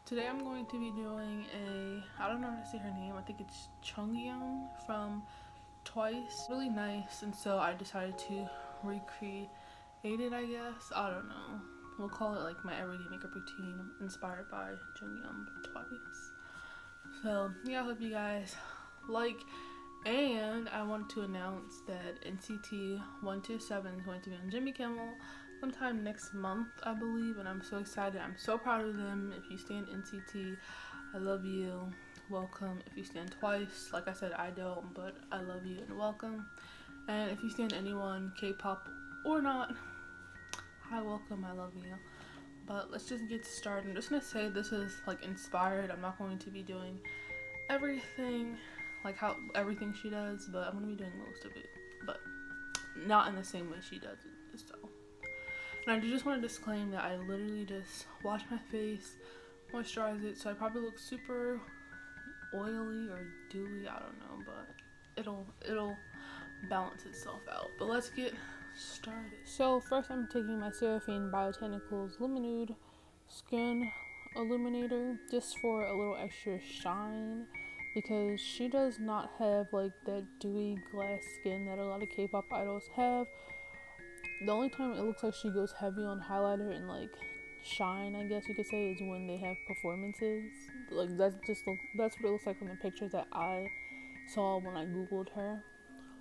Today I'm going to be doing I don't know how to say her name, I think it's Jeongyeon from Twice. Really nice, and so I decided to recreate it, I guess. I don't know. We'll call it like my everyday makeup routine inspired by Jeongyeon from Twice. So yeah, I hope you guys like. And I want to announce that NCT 127 is going to be on Jimmy Kimmel sometime next month, I believe, and I'm so excited. I'm so proud of them. If you stand NCT, I love you. Welcome. If you stand Twice, like I said, I don't, but I love you and welcome. And if you stand anyone, K-pop or not, hi, welcome. I love you. But let's just get started. I'm just gonna say this is like inspired. I'm not going to be doing everything like how everything she does, but I'm gonna be doing most of it, but not in the same way she does it. So, and I just want to disclaim that I literally just wash my face, moisturize it, so I probably look super oily or dewy. I don't know, but it'll balance itself out. But let's get started. So first, I'm taking my Seraphine Botanicals Luminude Skin Illuminator just for a little extra shine, because she does not have like that dewy glass skin that a lot of K-pop idols have. The only time it looks like she goes heavy on highlighter and like shine, I guess you could say, is when they have performances. Like that's what it looks like from the pictures that I saw when I googled her.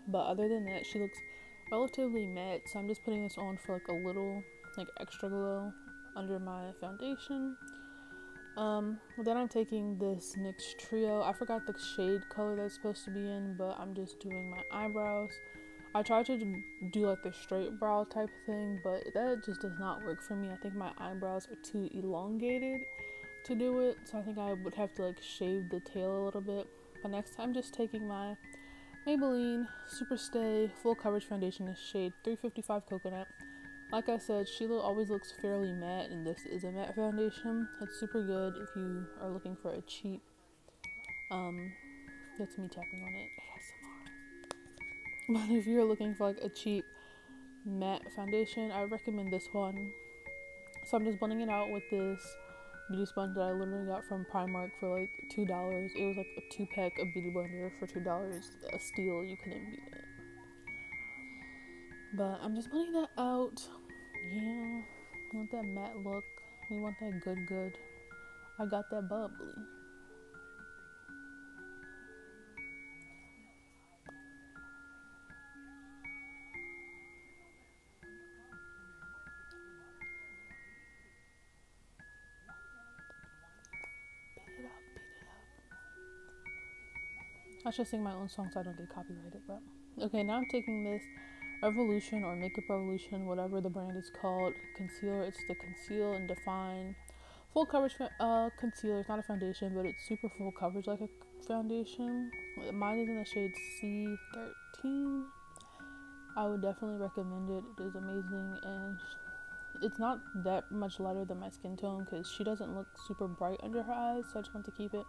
But other than that, she looks relatively matte, so I'm just putting this on for like a little like extra glow under my foundation. Then I'm taking this NYX Trio. I forgot the shade color that's supposed to be in, but I'm just doing my eyebrows. I tried to do like the straight brow type thing, but that just does not work for me. I think my eyebrows are too elongated to do it, so I think I would have to like shave the tail a little bit. But next time, just taking my Maybelline Super Stay Full Coverage Foundation in shade 355 Coconut. Like I said, she always looks fairly matte, and this is a matte foundation. It's super good if you are looking for a cheap, that's me tapping on it, ASMR. But if you're looking for like a cheap matte foundation, I recommend this one. So I'm just blending it out with this beauty sponge that I literally got from Primark for like $2. It was like a 2-pack of beauty blender for $2. A steal, you couldn't beat it. But I'm just blending that out. Yeah, I want that matte look. We want that good. I got that bubbly. Beat it up. I should sing my own song so I don't get copyrighted. But okay, now I'm taking this Revolution or Makeup Revolution, whatever the brand is called, concealer. It's the Conceal and Define full coverage concealer. It's not a foundation, but it's super full coverage like a foundation. Mine is in the shade C13. I would definitely recommend it. It is amazing, and it's not that much lighter than my skin tone because she doesn't look super bright under her eyes, so I just want to keep it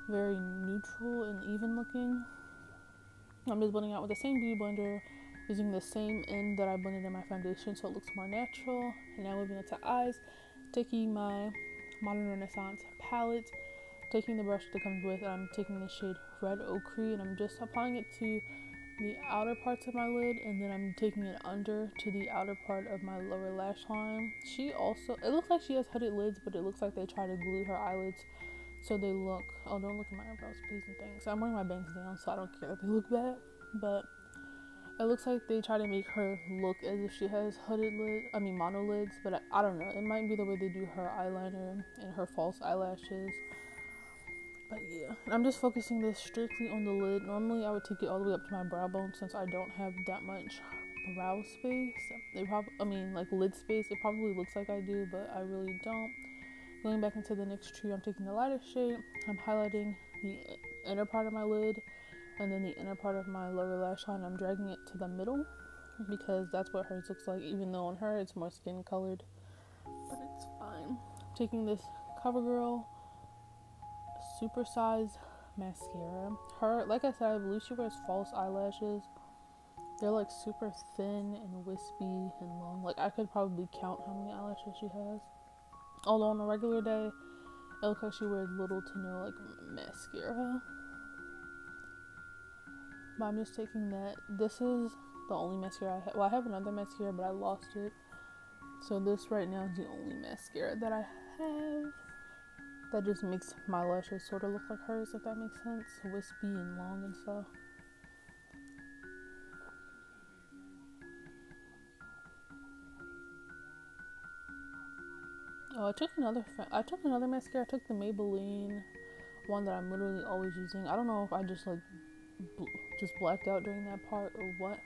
very neutral and even looking. I'm just blending out with the same beauty blender, using the same end that I blended in my foundation so it looks more natural. And now moving into eyes, taking my Modern Renaissance palette, taking the brush that comes with it, I'm taking the shade Red Ochre, and I'm just applying it to the outer parts of my lid, and then I'm taking it under to the outer part of my lower lash line. She also, it looks like she has hooded lids, but it looks like they try to glue her eyelids so they look, oh, don't look at my eyebrows, please and thanks. I'm wearing my bangs down, so I don't care if they look bad, but it looks like they try to make her look as if she has mono lids, but I don't know. It might be the way they do her eyeliner and her false eyelashes. But yeah, I'm just focusing this strictly on the lid. Normally, I would take it all the way up to my brow bone since I don't have that much brow space. Like lid space. It probably looks like I do, but I really don't. Going back into the NYX Trio, I'm taking the lighter shade. I'm highlighting the inner part of my lid and then the inner part of my lower lash line. I'm dragging it to the middle because that's what hers looks like, even though on her it's more skin colored, but it's fine. I'm taking this CoverGirl super size mascara. Her, like I said, I believe she wears false eyelashes. They're like super thin and wispy and long. Like I could probably count how many eyelashes she has. Although on a regular day, It looks like she wears little to no like mascara. But I'm just taking that. This is the only mascara I have. Well, I have another mascara, but I lost it. So this right now is the only mascara that I have. That just makes my lashes sort of look like hers, if that makes sense. Wispy and long and stuff. Oh, I took another mascara. I took the Maybelline one that I'm literally always using. I don't know if I just like just blacked out during that part or what.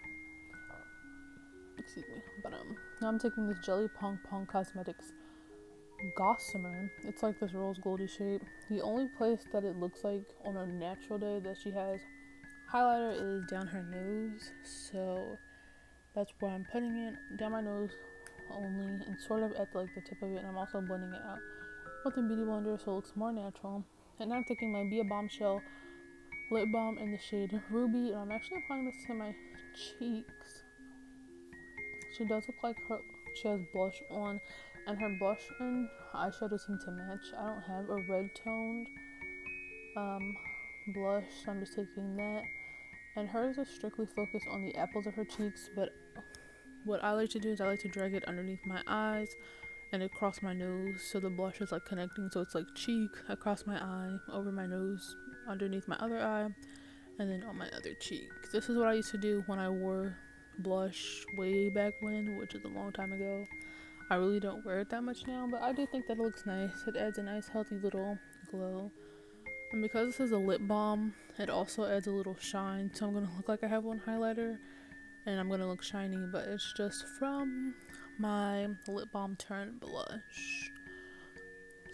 Excuse me. But now I'm taking this Jelly Pong Pong Cosmetics Gossamer. It's like this rose goldy shape. The only place that it looks like on a natural day that she has highlighter is down her nose. So that's where I'm putting it, down my nose only, and sort of at like the tip of it. And I'm also blending it out with a beauty blender so it looks more natural. And now I'm taking my Be a Bombshell lip balm in the shade Ruby, and I'm actually applying this to my cheeks. She does look like she has blush on, and her blush and eyeshadow seem to match. I don't have a red toned blush, so I'm just taking that. And hers is strictly focused on the apples of her cheeks, but what I like to do is I like to drag it underneath my eyes and across my nose, so the blush is like connecting, so it's like cheek, across my eye, over my nose, underneath my other eye, and then on my other cheek. This is what I used to do when I wore blush way back when, which is a long time ago. I really don't wear it that much now, but I do think that it looks nice. It adds a nice healthy little glow. And because this is a lip balm, it also adds a little shine, so I'm going to look like I have on highlighter, and I'm going to look shiny, but it's just from my lip balm turned blush.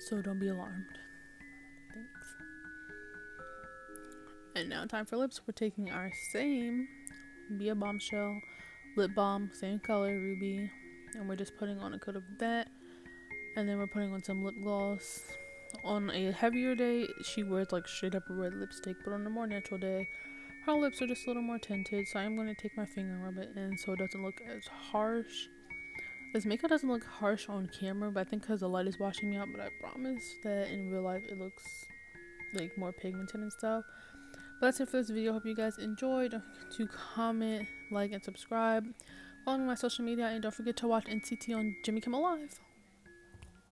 So don't be alarmed. Thanks. And now time for lips. We're taking our same Be a Bombshell lip balm, same color, Ruby, and we're just putting on a coat of that, and then we're putting on some lip gloss. On a heavier day, she wears like straight up red lipstick, but on a more natural day, her lips are just a little more tinted, so I'm going to take my finger and rub it in so it doesn't look as harsh. This makeup doesn't look harsh on camera, but I think because the light is washing me out, but I promise that in real life it looks like more pigmented and stuff. But that's it for this video. Hope you guys enjoyed. Don't forget to comment, like, and subscribe. Follow me on my social media, and don't forget to watch NCT on Jimmy Kimmel Live.